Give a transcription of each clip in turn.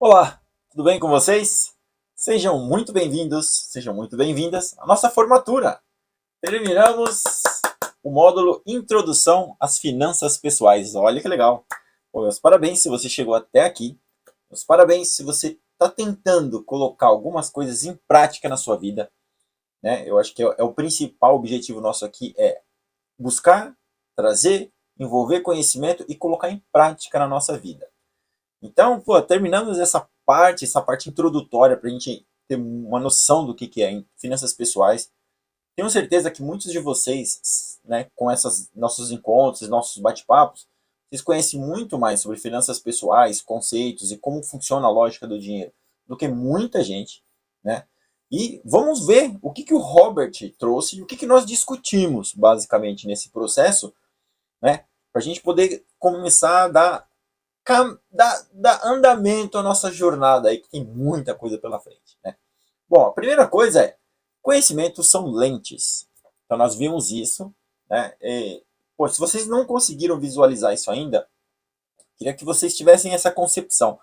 Olá, tudo bem com vocês? Sejam muito bem-vindos, sejam muito bem-vindas à nossa formatura. Terminamos o módulo Introdução às Finanças Pessoais. Olha que legal. Pô, meus parabéns se você chegou até aqui. Meus parabéns se você está tentando colocar algumas coisas em prática na sua vida, né? Eu acho que é o principal objetivo nosso aqui é buscar, trazer, envolver conhecimento e colocar em prática na nossa vida. Então, pô, terminamos essa parte introdutória para a gente ter uma noção do que é finanças pessoais. Tenho certeza que muitos de vocês, né, com esses nossos encontros, nossos bate-papos, vocês conhecem muito mais sobre finanças pessoais, conceitos e como funciona a lógica do dinheiro do que muita gente, né? E vamos ver o que o Robert trouxe e o que nós discutimos basicamente nesse processo, né? Para a gente poder começar a dar andamento à nossa jornada aí, que tem muita coisa pela frente, né? Bom, a primeira coisa é, conhecimentos são lentes. Então nós vimos isso, né? Pô, se vocês não conseguiram visualizar isso ainda, queria que vocês tivessem essa concepção.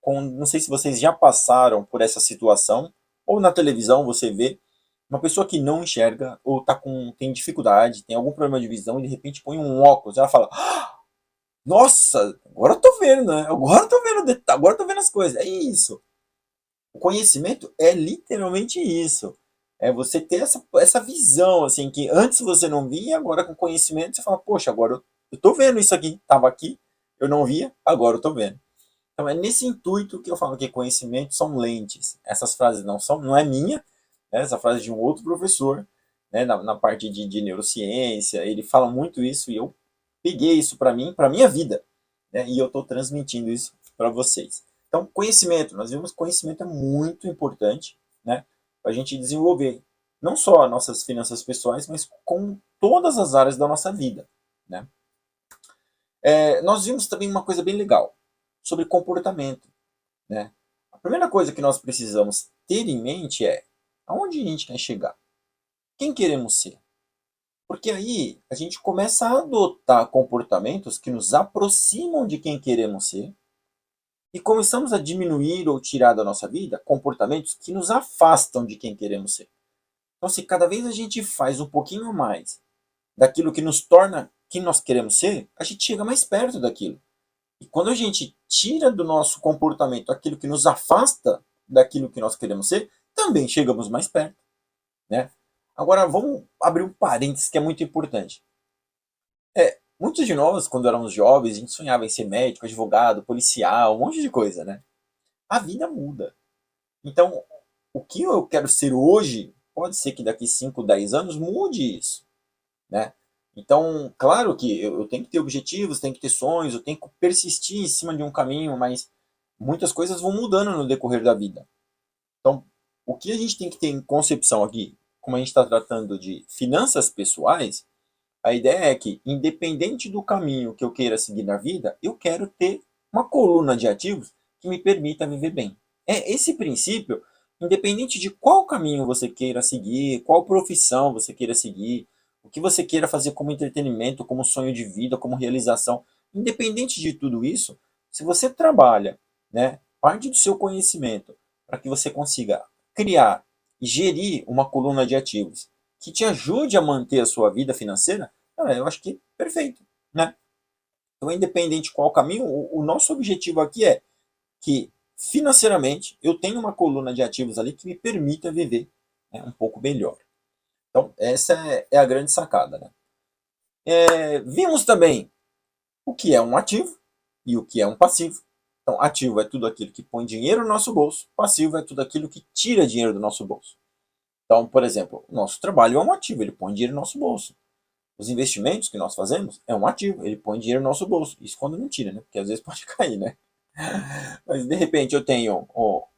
Não sei se vocês já passaram por essa situação, ou na televisão você vê uma pessoa que não enxerga, ou tem dificuldade, tem algum problema de visão, e de repente põe um óculos, ela fala, nossa, agora eu tô vendo, né? Agora eu tô vendo, agora eu tô vendo as coisas. É isso. O conhecimento é literalmente isso. É você ter essa visão, assim, que antes você não via, agora com conhecimento você fala, poxa, agora eu tô vendo isso aqui. Tava aqui, eu não via, agora eu tô vendo. Então é nesse intuito que eu falo que conhecimento são lentes. Essas frases não é minha, né? Essa frase é de um outro professor, né? Na parte de neurociência, ele fala muito isso e eu peguei isso para mim, para minha vida, né? E eu estou transmitindo isso para vocês. Então, conhecimento, nós vimos que conhecimento é muito importante, né? Para a gente desenvolver não só as nossas finanças pessoais, mas com todas as áreas da nossa vida, né? Nós vimos também uma coisa bem legal sobre comportamento, né? A primeira coisa que nós precisamos ter em mente é aonde a gente quer chegar, quem queremos ser. Porque aí a gente começa a adotar comportamentos que nos aproximam de quem queremos ser e começamos a diminuir ou tirar da nossa vida comportamentos que nos afastam de quem queremos ser. Então, se cada vez a gente faz um pouquinho mais daquilo que nos torna quem nós queremos ser, a gente chega mais perto daquilo. E quando a gente tira do nosso comportamento aquilo que nos afasta daquilo que nós queremos ser, também chegamos mais perto, né? Agora vamos abrir um parênteses que é muito importante. Muitos de nós, quando éramos jovens, a gente sonhava em ser médico, advogado, policial, um monte de coisa, né? A vida muda. Então, o que eu quero ser hoje, pode ser que daqui 5, 10 anos mude isso, né? Então, claro que eu tenho que ter objetivos, tenho que ter sonhos, eu tenho que persistir em cima de um caminho, mas muitas coisas vão mudando no decorrer da vida. Então, o que a gente tem que ter em concepção aqui, como a gente está tratando de finanças pessoais, a ideia é que, independente do caminho que eu queira seguir na vida, eu quero ter uma coluna de ativos que me permita viver bem. É esse princípio, independente de qual caminho você queira seguir, qual profissão você queira seguir, o que você queira fazer como entretenimento, como sonho de vida, como realização, independente de tudo isso, se você trabalha, né, parte do seu conhecimento para que você consiga criar e gerir uma coluna de ativos que te ajude a manter a sua vida financeira, eu acho que perfeito, né? Então, independente de qual caminho, o nosso objetivo aqui é que financeiramente eu tenha uma coluna de ativos ali que me permita viver, né, um pouco melhor. Então, essa é a grande sacada, né? Vimos também o que é um ativo e o que é um passivo. Então, ativo é tudo aquilo que põe dinheiro no nosso bolso, passivo é tudo aquilo que tira dinheiro do nosso bolso. Então, por exemplo, o nosso trabalho é um ativo, ele põe dinheiro no nosso bolso. Os investimentos que nós fazemos é um ativo, ele põe dinheiro no nosso bolso. Isso quando não tira, né? Porque às vezes pode cair, né? Mas de repente eu tenho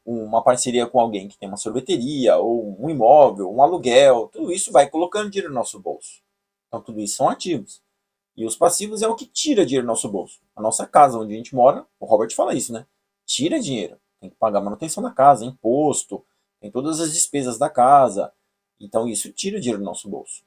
uma parceria com alguém que tem uma sorveteria, ou um imóvel, um aluguel, tudo isso vai colocando dinheiro no nosso bolso. Então tudo isso são ativos. E os passivos é o que tira dinheiro do nosso bolso. A nossa casa, onde a gente mora, o Robert fala isso, né? Tira dinheiro. Tem que pagar manutenção da casa, imposto, tem todas as despesas da casa. Então isso tira dinheiro do nosso bolso.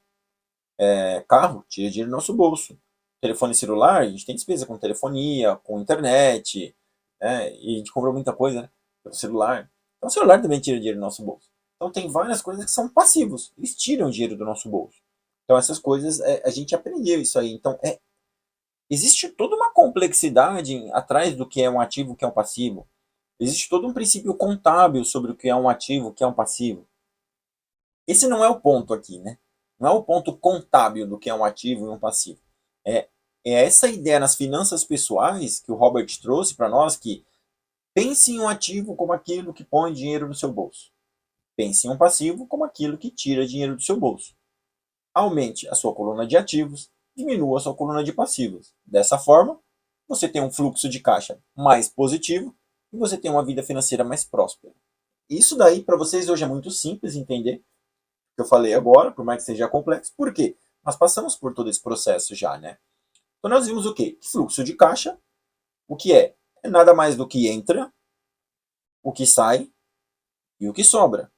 Carro, tira dinheiro do nosso bolso. Telefone celular, a gente tem despesa com telefonia, com internet, né? E a gente compra muita coisa, né? pelo celular. Então o celular também tira dinheiro do nosso bolso. Então tem várias coisas que são passivos, eles tiram dinheiro do nosso bolso. Então essas coisas, a gente aprendeu isso aí. Então existe toda uma complexidade atrás do que é um ativo e o que é um passivo. Existe todo um princípio contábil sobre o que é um ativo e o que é um passivo. Esse não é o ponto aqui, né? Não é o ponto contábil do que é um ativo e um passivo. É, é essa ideia nas finanças pessoais que o Robert trouxe para nós, que pense em um ativo como aquilo que põe dinheiro no seu bolso. Pense em um passivo como aquilo que tira dinheiro do seu bolso. Aumente a sua coluna de ativos, diminua a sua coluna de passivos. Dessa forma, você tem um fluxo de caixa mais positivo e você tem uma vida financeira mais próspera. Isso daí para vocês hoje é muito simples entender, que eu falei agora, por mais que seja complexo. Por quê? Nós passamos por todo esse processo já, né? Então nós vimos o quê? Fluxo de caixa, o que é? É nada mais do que entra, o que sai e o que sobra.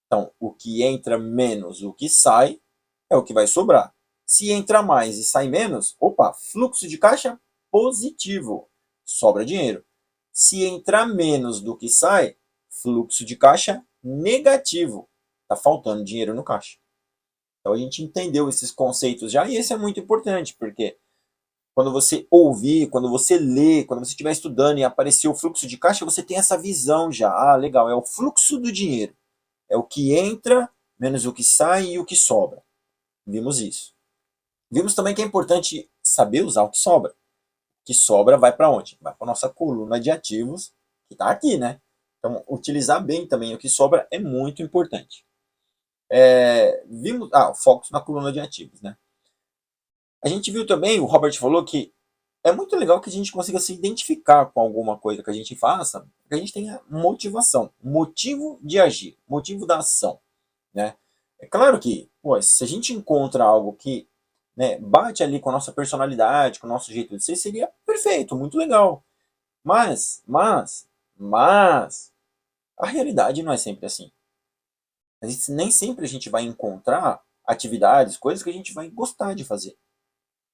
Então, o que entra menos o que sai é o que vai sobrar. Se entra mais e sai menos, opa, fluxo de caixa positivo, sobra dinheiro. Se entrar menos do que sai, fluxo de caixa negativo, está faltando dinheiro no caixa. Então a gente entendeu esses conceitos já, e esse é muito importante, porque quando você ouvir, quando você ler, quando você estiver estudando e aparecer o fluxo de caixa, você tem essa visão já. Ah, legal, é o fluxo do dinheiro. É o que entra, menos o que sai e o que sobra. Vimos isso. Vimos também que é importante saber usar o que sobra. O que sobra vai para onde? Vai para a nossa coluna de ativos, que está aqui, né? Então, utilizar bem também o que sobra é muito importante. Vimos, o foco na coluna de ativos, né? A gente viu também, o Robert falou que é muito legal que a gente consiga se identificar com alguma coisa que a gente faça, que a gente tenha motivação, motivo de agir, motivo da ação, né? É claro que, pô, se a gente encontra algo que, né, bate ali com a nossa personalidade, com o nosso jeito de ser, seria perfeito, muito legal. Mas, a realidade não é sempre assim. Nem sempre a gente vai encontrar atividades, coisas que a gente vai gostar de fazer,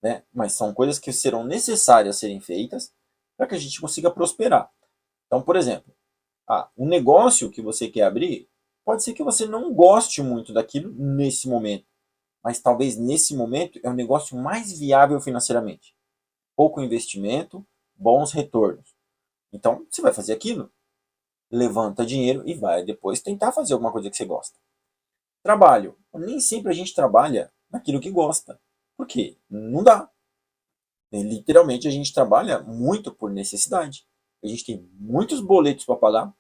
né? Mas são coisas que serão necessárias serem feitas para que a gente consiga prosperar. Então, por exemplo, um negócio que você quer abrir, pode ser que você não goste muito daquilo nesse momento, mas talvez nesse momento é o negócio mais viável financeiramente. Pouco investimento, bons retornos. Então, você vai fazer aquilo, levanta dinheiro e vai depois tentar fazer alguma coisa que você gosta. Trabalho. Nem sempre a gente trabalha naquilo que gosta. Por quê? Não dá. Literalmente a gente trabalha muito por necessidade. A gente tem muitos boletos para pagar,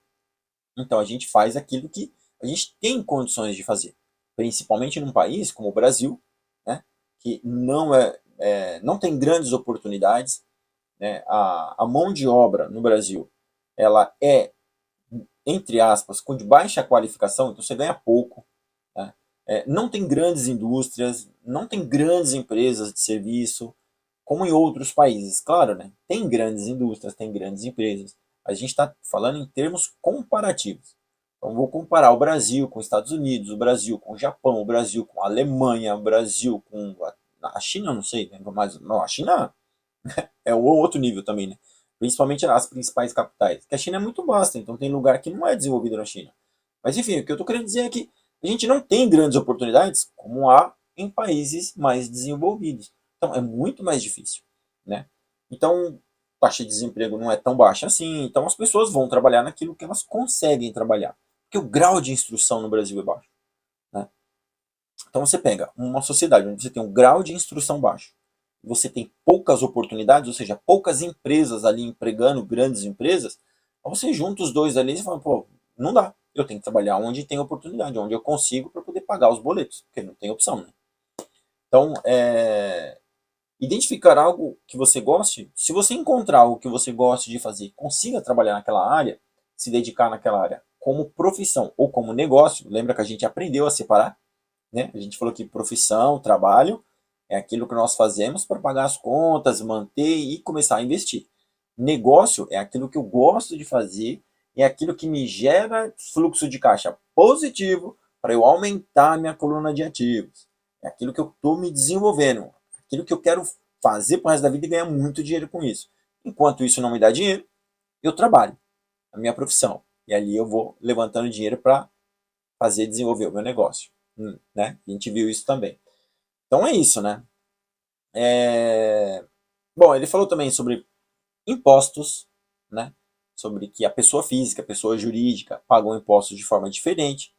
então a gente faz aquilo que a gente tem condições de fazer. Principalmente num país como o Brasil, né, que não tem grandes oportunidades. Né, a mão de obra no Brasil ela é, entre aspas, com de baixa qualificação, então você ganha pouco. Né, não tem grandes indústrias, não tem grandes empresas de serviço, como em outros países. Claro, né? Tem grandes indústrias, tem grandes empresas. A gente está falando em termos comparativos. Então, vou comparar o Brasil com os Estados Unidos, o Brasil com o Japão, o Brasil com a Alemanha, o Brasil com a China, não sei, né? Mas não, a China é um outro nível também, né? Principalmente as principais capitais. Porque a China é muito vasta, então tem lugar que não é desenvolvido na China. Mas enfim, o que eu estou querendo dizer é que a gente não tem grandes oportunidades como há em países mais desenvolvidos. Então é muito mais difícil, né? Então a taxa de desemprego não é tão baixa assim, então as pessoas vão trabalhar naquilo que elas conseguem trabalhar. Porque o grau de instrução no Brasil é baixo, né? Então você pega uma sociedade onde você tem um grau de instrução baixo, você tem poucas oportunidades, ou seja, poucas empresas ali empregando grandes empresas, você junta os dois ali e fala, pô, não dá. Eu tenho que trabalhar onde tem oportunidade, onde eu consigo para poder pagar os boletos, porque não tem opção, né? Então, identificar algo que você goste, se você encontrar algo que você goste de fazer, consiga trabalhar naquela área, se dedicar naquela área como profissão ou como negócio, lembra que a gente aprendeu a separar, né? A gente falou que profissão, trabalho, é aquilo que nós fazemos para pagar as contas, manter e começar a investir. Negócio é aquilo que eu gosto de fazer, é aquilo que me gera fluxo de caixa positivo para eu aumentar a minha coluna de ativos. É aquilo que eu estou me desenvolvendo, aquilo que eu quero fazer para o resto da vida e ganhar muito dinheiro com isso. Enquanto isso não me dá dinheiro, eu trabalho, a minha profissão. E ali eu vou levantando dinheiro para fazer desenvolver o meu negócio. Né? A gente viu isso também. Então é isso, né? Bom, ele falou também sobre impostos, né? Sobre que a pessoa física, a pessoa jurídica pagam impostos de forma diferente.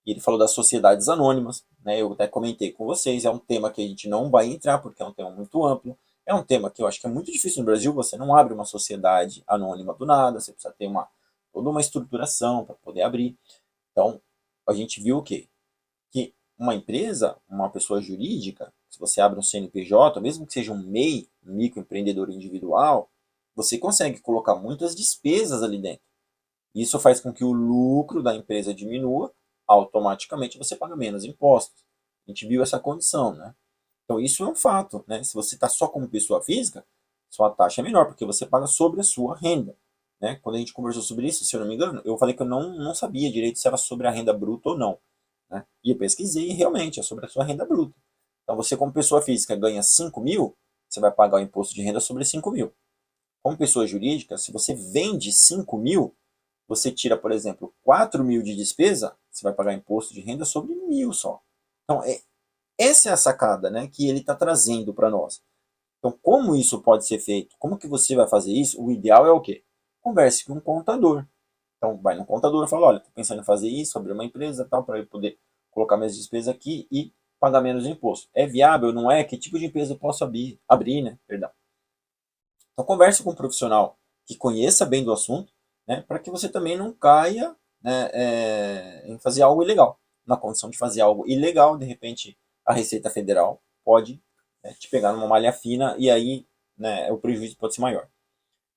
E ele falou das sociedades anônimas, né? Eu até comentei com vocês, é um tema que a gente não vai entrar porque é um tema muito amplo. É um tema que eu acho que é muito difícil no Brasil, você não abre uma sociedade anônima do nada, você precisa ter toda uma estruturação para poder abrir. Então, a gente viu o quê? Que uma empresa, uma pessoa jurídica, se você abre um CNPJ, mesmo que seja um MEI, microempreendedor individual, você consegue colocar muitas despesas ali dentro. Isso faz com que o lucro da empresa diminua, automaticamente você paga menos impostos. A gente viu essa condição, né? Então isso é um fato, né? Se você está só como pessoa física, sua taxa é menor, porque você paga sobre a sua renda. Né? Quando a gente conversou sobre isso, se eu não me engano, eu falei que eu não sabia direito se era sobre a renda bruta ou não. Né? E eu pesquisei e realmente é sobre a sua renda bruta. Então você como pessoa física ganha 5 mil, você vai pagar o imposto de renda sobre 5 mil. Como pessoa jurídica, se você vende 5 mil, você tira, por exemplo, 4 mil de despesa, você vai pagar imposto de renda sobre 1.000 só. Então, essa é a sacada, né, que ele está trazendo para nós. Então, como isso pode ser feito? Como que você vai fazer isso? O ideal é o quê? Converse com um contador. Então, vai no contador e fala, olha, estou pensando em fazer isso, abrir uma empresa, tal, para eu poder colocar minhas despesas aqui e pagar menos imposto. É viável, não é? Que tipo de empresa eu posso abrir, né? Perdão. Então, converse com um profissional que conheça bem do assunto, né, para que você também não caia, né, em fazer algo ilegal. Na condição de fazer algo ilegal, de repente, a Receita Federal pode, né, te pegar numa malha fina e aí, né, o prejuízo pode ser maior.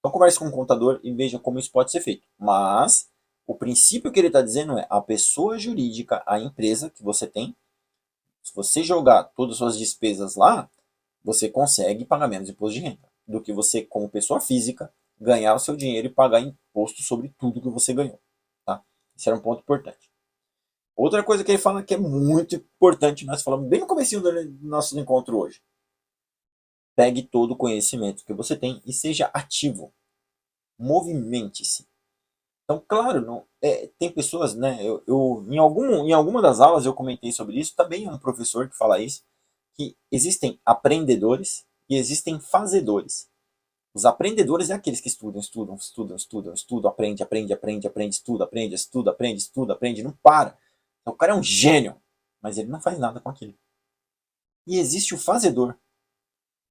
Então, converse com um contador e veja como isso pode ser feito. Mas o princípio que ele está dizendo é a pessoa jurídica, a empresa que você tem, se você jogar todas as suas despesas lá, você consegue pagar menos imposto de renda do que você, como pessoa física, ganhar o seu dinheiro e pagar imposto sobre tudo que você ganhou. Tá? Esse era um ponto importante. Outra coisa que ele fala que é muito importante, nós falamos bem no começo do nosso encontro hoje. Pegue todo o conhecimento que você tem e seja ativo. Movimente-se. Então, claro, não, tem pessoas, né? Em alguma das aulas eu comentei sobre isso, também um professor que fala isso, que existem aprendedores e existem fazedores. Os aprendedores é aqueles que estudam, aprende, estuda, aprende, não para. Então, o cara é um gênio, mas ele não faz nada com aquilo. E existe o fazedor.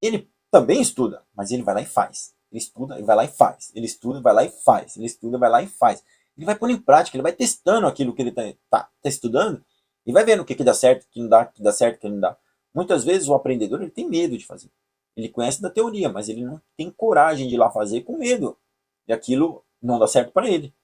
Ele também estuda, mas ele vai lá e faz. Ele estuda e vai lá e faz. Ele estuda e vai lá e faz. Ele estuda e vai lá e faz. Ele vai pondo em prática, ele vai testando aquilo que ele tá estudando e vai vendo o que dá certo, o que não dá, o que dá certo, o que não dá. Muitas vezes o aprendedor ele tem medo de fazer. Ele conhece da teoria, mas ele não tem coragem de ir lá fazer com medo. E aquilo não dá certo para ele.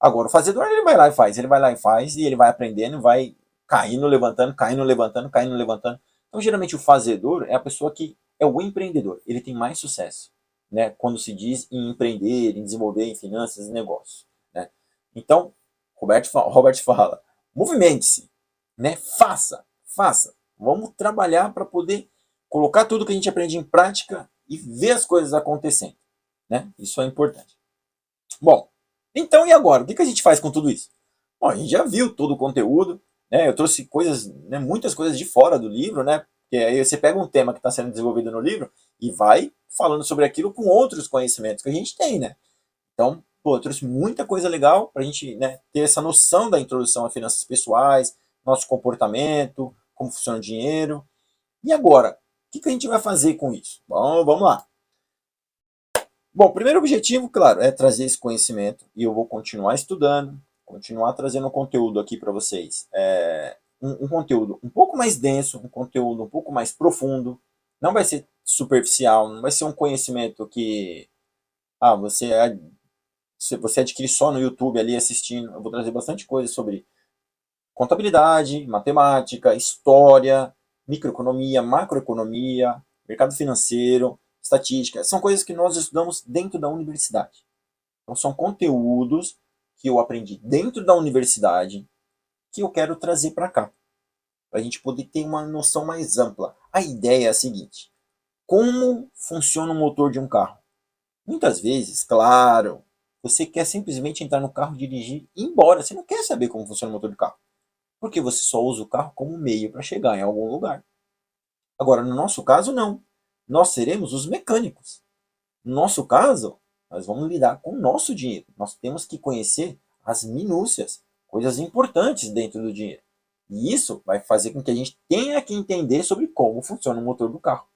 Agora, o fazedor ele vai lá e faz. Ele vai lá e faz e ele vai aprendendo, vai caindo, levantando, caindo, levantando, caindo, levantando. Então, geralmente, o fazedor é a pessoa que é o empreendedor. Ele tem mais sucesso, né? Quando se diz em empreender, em desenvolver em finanças e negócios, né? Então, Robert fala, movimente-se, né? Faça. Vamos trabalhar para poder colocar tudo que a gente aprende em prática e ver as coisas acontecendo, né? Isso é importante. Bom, então e agora? O que a gente faz com tudo isso? Bom, a gente já viu todo o conteúdo, né? Eu trouxe coisas, né, muitas coisas de fora do livro, né? Porque aí você pega um tema que está sendo desenvolvido no livro e vai falando sobre aquilo com outros conhecimentos que a gente tem, né? Então, pô, eu trouxe muita coisa legal para a gente, né, ter essa noção da introdução a finanças pessoais, nosso comportamento, como funciona o dinheiro. E agora? O que a gente vai fazer com isso? Bom, vamos lá. Bom, o primeiro objetivo, claro, é trazer esse conhecimento e eu vou continuar estudando, continuar trazendo conteúdo aqui para vocês. Um conteúdo um pouco mais denso, um conteúdo um pouco mais profundo. Não vai ser superficial, não vai ser um conhecimento que você adquire só no YouTube ali assistindo. Eu vou trazer bastante coisa sobre contabilidade, matemática, história, microeconomia, macroeconomia, mercado financeiro, estatística. São coisas que nós estudamos dentro da universidade. Então, são conteúdos que eu aprendi dentro da universidade que eu quero trazer para cá, para a gente poder ter uma noção mais ampla. A ideia é a seguinte: como funciona o motor de um carro? Muitas vezes, claro, Você quer simplesmente entrar no carro, dirigir e ir embora. Você não quer saber como funciona o motor do carro. Porque você só usa o carro como meio para chegar em algum lugar. Agora, no nosso caso, não. Nós seremos os mecânicos. No nosso caso, nós vamos lidar com o nosso dinheiro. Nós temos que conhecer as minúcias, coisas importantes dentro do dinheiro. E isso vai fazer com que a gente tenha que entender sobre como funciona o motor do carro.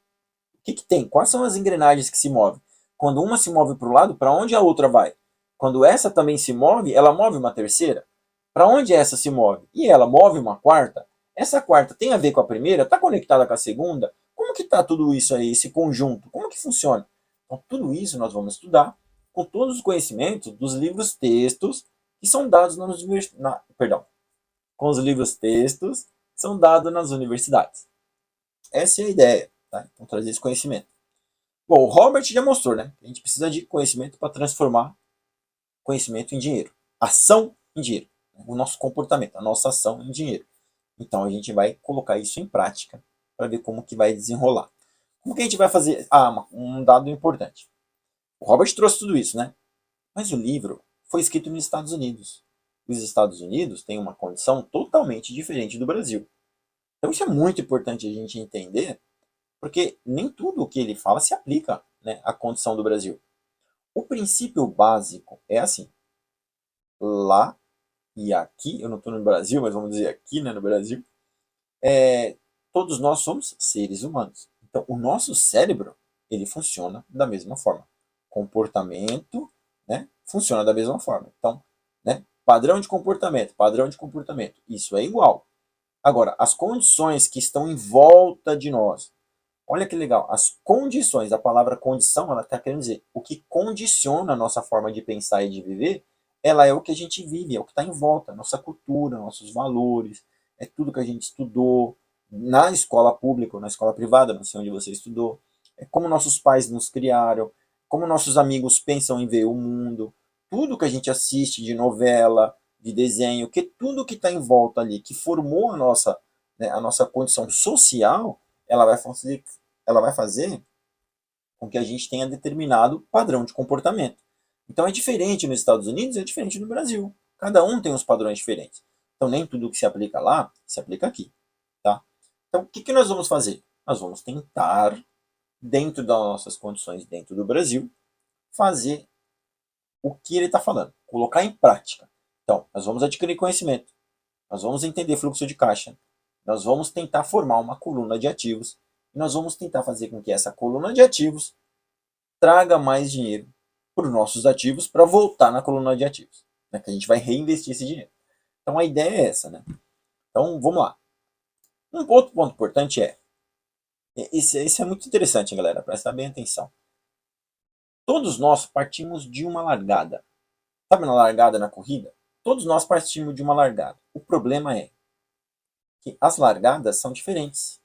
O que tem? Quais são as engrenagens que se movem? Quando uma se move para o lado, para onde a outra vai? Quando essa também se move, ela move uma terceira? Para onde essa se move? E ela move uma quarta? Essa quarta tem a ver com a primeira? Está conectada com a segunda? Como que está tudo isso aí, esse conjunto? Como que funciona? Então, tudo isso nós vamos estudar com todos os conhecimentos dos livros textos que são dados nas universidades. Perdão, com os livros textos que são dados nas universidades. Essa é a ideia, tá? Então, trazer esse conhecimento. Bom, o Robert já mostrou, né? A gente precisa de conhecimento para transformar conhecimento em dinheiro. Ação em dinheiro. O nosso comportamento, a nossa ação em dinheiro. Então, a gente vai colocar isso em prática para ver como que vai desenrolar. Como que a gente vai fazer? Ah, um dado importante. O Robert trouxe tudo isso, né? Mas o livro foi escrito nos Estados Unidos. Os Estados Unidos têm uma condição totalmente diferente do Brasil. Então isso é muito importante a gente entender, porque nem tudo o que ele fala se aplica, né, à condição do Brasil. O princípio básico é assim: lá e aqui, eu não estou no Brasil, mas vamos dizer aqui, né, no Brasil, todos nós somos seres humanos. Então o nosso cérebro, ele funciona da mesma forma. Comportamento, né, funciona da mesma forma. Então, né, padrão de comportamento, isso é igual. Agora, as condições que estão em volta de nós, olha que legal, as condições, a palavra condição, ela está querendo dizer o que condiciona a nossa forma de pensar e de viver, ela é o que a gente vive, é o que está em volta, nossa cultura, nossos valores, é tudo que a gente estudou na escola pública ou na escola privada, não sei onde você estudou, é como nossos pais nos criaram, como nossos amigos pensam em ver o mundo, tudo que a gente assiste de novela, de desenho, que tudo que está em volta ali, que formou né, a nossa condição social, ela vai fazer com que a gente tenha determinado padrão de comportamento. Então é diferente nos Estados Unidos, é diferente no Brasil. Cada um tem uns padrões diferentes. Então nem tudo que se aplica lá se aplica aqui, tá? Então o que, que nós vamos fazer? Nós vamos tentar, dentro das nossas condições dentro do Brasil, fazer o que ele está falando, colocar em prática. Então, nós vamos adquirir conhecimento, nós vamos entender fluxo de caixa, nós vamos tentar formar uma coluna de ativos, e nós vamos tentar fazer com que essa coluna de ativos traga mais dinheiro para os nossos ativos para voltar na coluna de ativos, né? Que a gente vai reinvestir esse dinheiro. Então a ideia é essa, né? Então vamos lá. Um outro ponto importante esse é muito interessante, galera, prestar bem atenção. Todos nós partimos de uma largada. Sabe na largada na corrida? Todos nós partimos de uma largada. O problema é que as largadas são diferentes.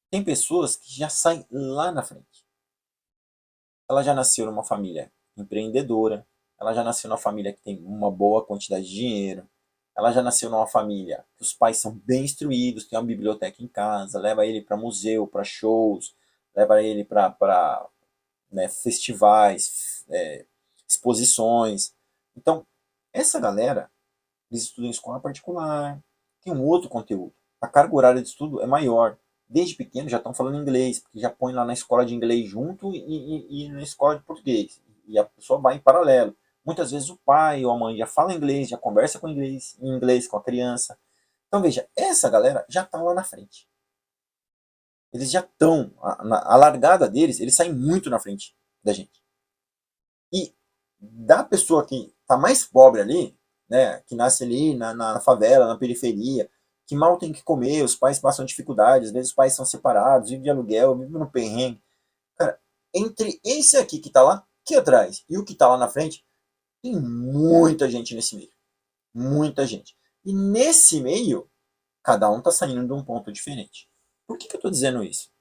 Tem pessoas que já saem lá na frente. Ela já nasceu numa família empreendedora, ela já nasceu numa família que tem uma boa quantidade de dinheiro, ela já nasceu numa família que os pais são bem instruídos, tem uma biblioteca em casa, leva ele para museu, para shows, leva ele para né, festivais, exposições. Então, essa galera, eles estudam em escola particular, tem um outro conteúdo. A carga horária de estudo é maior. Desde pequeno já estão falando inglês, porque já põe lá na escola de inglês junto e na escola de português. E a pessoa vai em paralelo. Muitas vezes o pai ou a mãe já fala inglês, já conversa com inglês, em inglês com a criança. Então veja, essa galera já está lá na frente. Eles já estão, a largada deles, eles saem muito na frente da gente. E da pessoa que está mais pobre ali, né, que nasce ali na favela, na periferia, que mal tem que comer, os pais passam dificuldades, às vezes os pais são separados, vivem de aluguel, vivem no perrengue. Cara, entre esse aqui que está lá, aqui atrás, e o que está lá na frente, tem muita gente nesse meio. Muita gente. E nesse meio, cada um está saindo de um ponto diferente. Por que eu estou dizendo isso?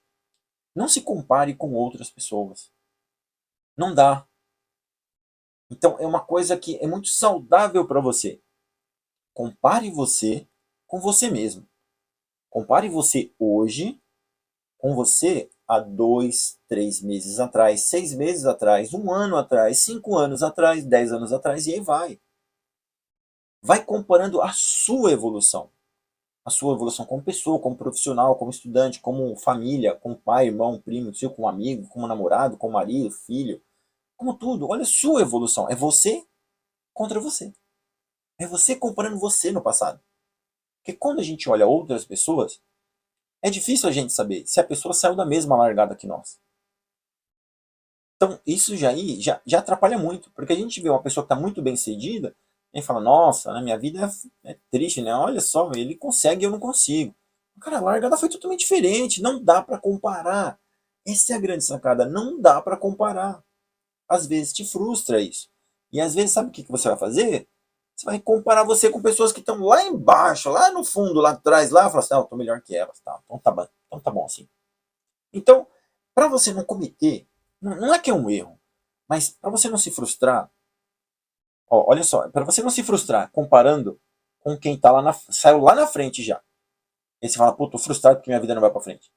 Não se compare com outras pessoas. Não dá. Então é uma coisa que é muito saudável para você. Compare você com você mesmo. Compare você hoje com você há 2, 3 meses atrás, 6 meses atrás, 1 ano atrás, 5 anos atrás, 10 anos atrás, e aí vai. Vai comparando a sua evolução. A sua evolução como pessoa, como profissional, como estudante, como família, como pai, irmão, primo, tio, como amigo, como namorado, como marido, filho, como tudo. Olha a sua evolução. É você contra você. É você comparando você no passado. Porque quando a gente olha outras pessoas, é difícil a gente saber se a pessoa saiu da mesma largada que nós. Então, isso já atrapalha muito, porque a gente vê uma pessoa que está muito bem sucedida e fala, nossa, né, minha vida é triste, né? Olha só, ele consegue e eu não consigo. Cara, a largada foi totalmente diferente, não dá para comparar. Essa é a grande sacada, não dá para comparar. Às vezes te frustra isso. E às vezes, sabe o que você vai fazer? Você vai comparar você com pessoas que estão lá embaixo, lá no fundo, lá atrás, lá, e falar assim, não, eu tô melhor que elas, tá? Então tá bom assim. Então, para você não cometer, não é que é um erro, mas para você não se frustrar, ó, olha só, para você não se frustrar comparando com quem tá saiu lá na frente já. Aí você fala, pô, tô frustrado porque minha vida não vai para frente.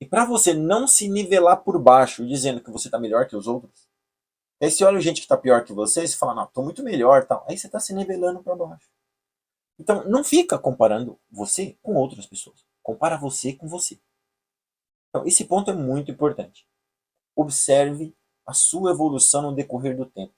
E para você não se nivelar por baixo, dizendo que você tá melhor que os outros, aí você olha gente que tá pior que você e você fala, não, tô muito melhor, tal. Aí você tá se nivelando para baixo. Então, não fica comparando você com outras pessoas. Compara você com você. Então, esse ponto é muito importante. Observe a sua evolução no decorrer do tempo.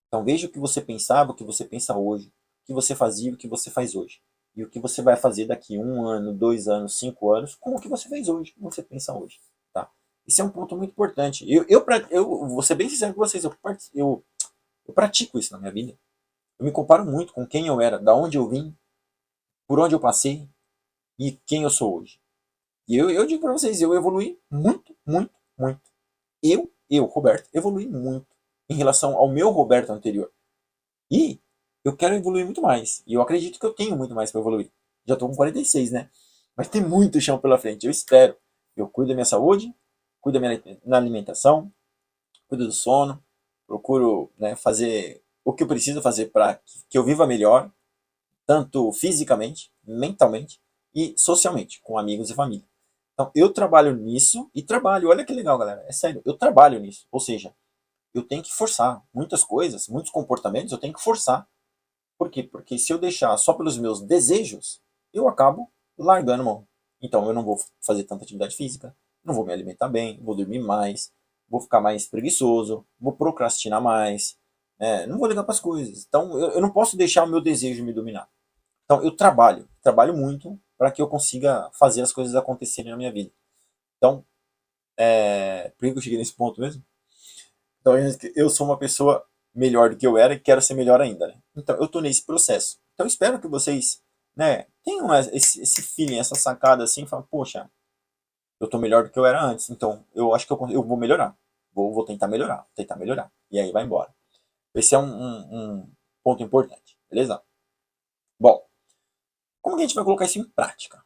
Então veja o que você pensava, o que você pensa hoje, o que você fazia e o que você faz hoje. E o que você vai fazer daqui 1 ano, 2 anos, 5 anos, com o que você fez hoje, o que você pensa hoje. Tá? Esse é um ponto muito importante. Eu vou ser bem sincero com vocês, eu pratico isso na minha vida. Eu me comparo muito com quem eu era, da onde eu vim, por onde eu passei e quem eu sou hoje. E eu digo para vocês, eu evolui muito, muito, muito. Roberto, evolui muito em relação ao meu Roberto anterior. E eu quero evoluir muito mais. E eu acredito que eu tenho muito mais para evoluir. Já estou com 46, né? Mas tem muito chão pela frente. Eu espero. Eu cuido da minha saúde, cuido da minha alimentação, cuido do sono, procuro, né, fazer o que eu preciso fazer para que eu viva melhor, tanto fisicamente, mentalmente e socialmente, com amigos e família. Então, eu trabalho nisso e trabalho. Olha que legal, galera. É sério, eu trabalho nisso. Ou seja, eu tenho que forçar muitas coisas, muitos comportamentos, eu tenho que forçar. Por quê? Porque se eu deixar só pelos meus desejos, eu acabo largando mão. Então eu não vou fazer tanta atividade física, não vou me alimentar bem, vou dormir mais, vou ficar mais preguiçoso, vou procrastinar mais, não vou ligar para as coisas. Então eu não posso deixar o meu desejo me dominar. Então eu trabalho muito para que eu consiga fazer as coisas acontecerem na minha vida. Então, por que eu cheguei nesse ponto mesmo? Então eu sou uma pessoa melhor do que eu era e quero ser melhor ainda, né? Então eu estou nesse processo. Então eu espero que vocês, né, tenham esse feeling, essa sacada assim, e falam, poxa, eu estou melhor do que eu era antes, então eu acho que eu vou melhorar. Vou tentar melhorar. E aí vai embora. Esse é um ponto importante, beleza? Bom, como que a gente vai colocar isso em prática?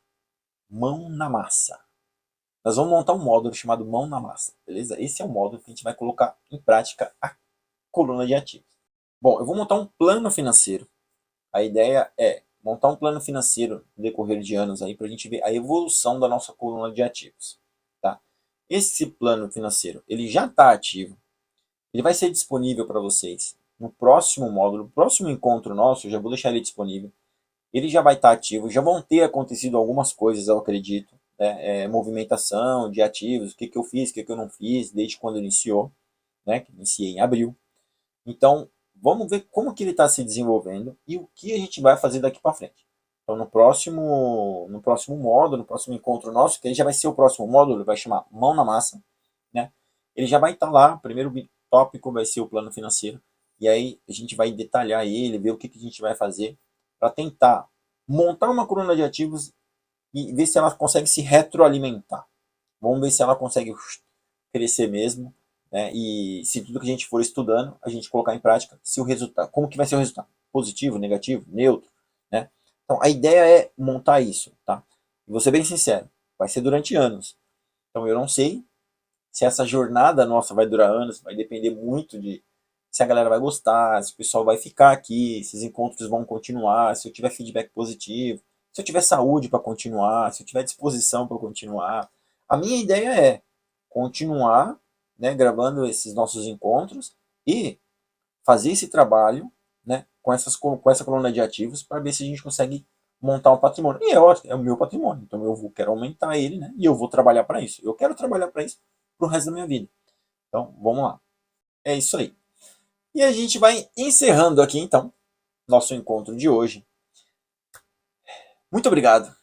Mão na massa. Nós vamos montar um módulo chamado Mão na Massa, beleza? Esse é o módulo que a gente vai colocar em prática a coluna de ativos. Bom, eu vou montar um plano financeiro. A ideia é montar um plano financeiro no decorrer de anos aí para a gente ver a evolução da nossa coluna de ativos. Tá? Esse plano financeiro ele já está ativo. Ele vai ser disponível para vocês no próximo módulo, no próximo encontro nosso. Eu já vou deixar ele disponível. Ele já vai estar ativo. Já vão ter acontecido algumas coisas, eu acredito. Né? Movimentação de ativos, o que eu fiz, o que eu não fiz, desde quando iniciou. Né? Que iniciei em abril. Então, vamos ver como que ele está se desenvolvendo e o que a gente vai fazer daqui para frente. Então, no próximo módulo, no próximo encontro nosso, que aí já vai ser o próximo módulo, vai chamar Mão na Massa, né? Ele já vai estar lá, o primeiro tópico vai ser o plano financeiro, e aí a gente vai detalhar ele, ver o que, que a gente vai fazer para tentar montar uma coluna de ativos e ver se ela consegue se retroalimentar. Vamos ver se ela consegue crescer mesmo, né? E se tudo que a gente for estudando, a gente colocar em prática, se o resultado, como que vai ser o resultado? Positivo, negativo, neutro, né? Então a ideia é montar isso, tá? E vou ser bem sincero, vai ser durante anos. Então eu não sei se essa jornada nossa vai durar anos, vai depender muito de se a galera vai gostar, se o pessoal vai ficar aqui, se os encontros vão continuar, se eu tiver feedback positivo, se eu tiver saúde para continuar, se eu tiver disposição para continuar. A minha ideia é continuar, né, gravando esses nossos encontros e fazer esse trabalho, né, com essa coluna de ativos para ver se a gente consegue montar um patrimônio. E é o meu patrimônio, então quero aumentar ele, né, e eu vou trabalhar para isso. Eu quero trabalhar para isso pro resto da minha vida. Então, vamos lá. É isso aí. E a gente vai encerrando aqui, então, nosso encontro de hoje. Muito obrigado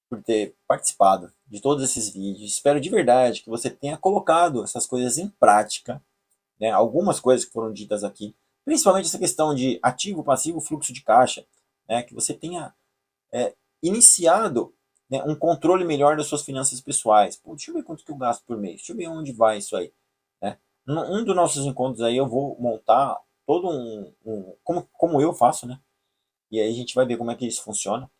por ter participado de todos esses vídeos. Espero de verdade que você tenha colocado essas coisas em prática, né? Algumas coisas que foram ditas aqui, principalmente essa questão de ativo, passivo, fluxo de caixa, né? Que você tenha iniciado, né, um controle melhor das suas finanças pessoais. Pô, deixa eu ver quanto que eu gasto por mês, deixa eu ver onde vai isso aí. Né? Um dos nossos encontros aí eu vou montar todo como eu faço, né? E aí a gente vai ver como é que isso funciona.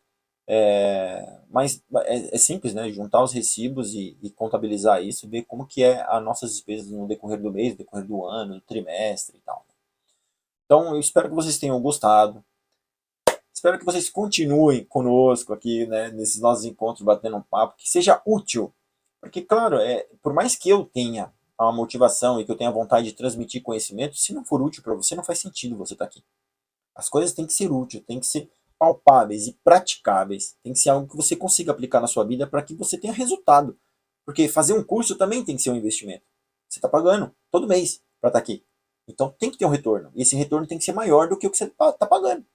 Mas é simples, né? Juntar os recibos e contabilizar isso, ver como que é as nossas despesas no decorrer do mês, no decorrer do ano, do trimestre e tal. Então, eu espero que vocês tenham gostado. Espero que vocês continuem conosco aqui, né, nesses nossos encontros, batendo um papo, que seja útil. Porque, claro, por mais que eu tenha uma motivação e que eu tenha vontade de transmitir conhecimento, se não for útil para você, não faz sentido você estar aqui. As coisas têm que ser úteis, têm que ser palpáveis e praticáveis. Tem que ser algo que você consiga aplicar na sua vida para que você tenha resultado. Porque fazer um curso também tem que ser um investimento. Você está pagando todo mês para estar aqui. Então tem que ter um retorno. E esse retorno tem que ser maior do que o que você está pagando.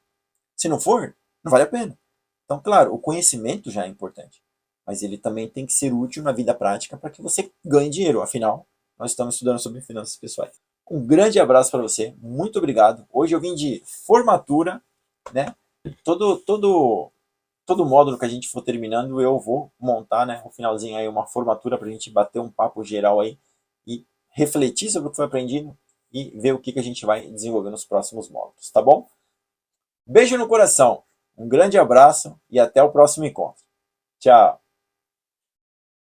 Se não for, não vale a pena. Então, claro, o conhecimento já é importante. Mas ele também tem que ser útil na vida prática para que você ganhe dinheiro. Afinal, nós estamos estudando sobre finanças pessoais. Um grande abraço para você, muito obrigado. Hoje eu vim de formatura, né? Todo módulo que a gente for terminando, eu vou montar, né, no finalzinho aí uma formatura para a gente bater um papo geral aí e refletir sobre o que foi aprendido e ver o que a gente vai desenvolver nos próximos módulos, tá bom? Beijo no coração, um grande abraço e até o próximo encontro. Tchau!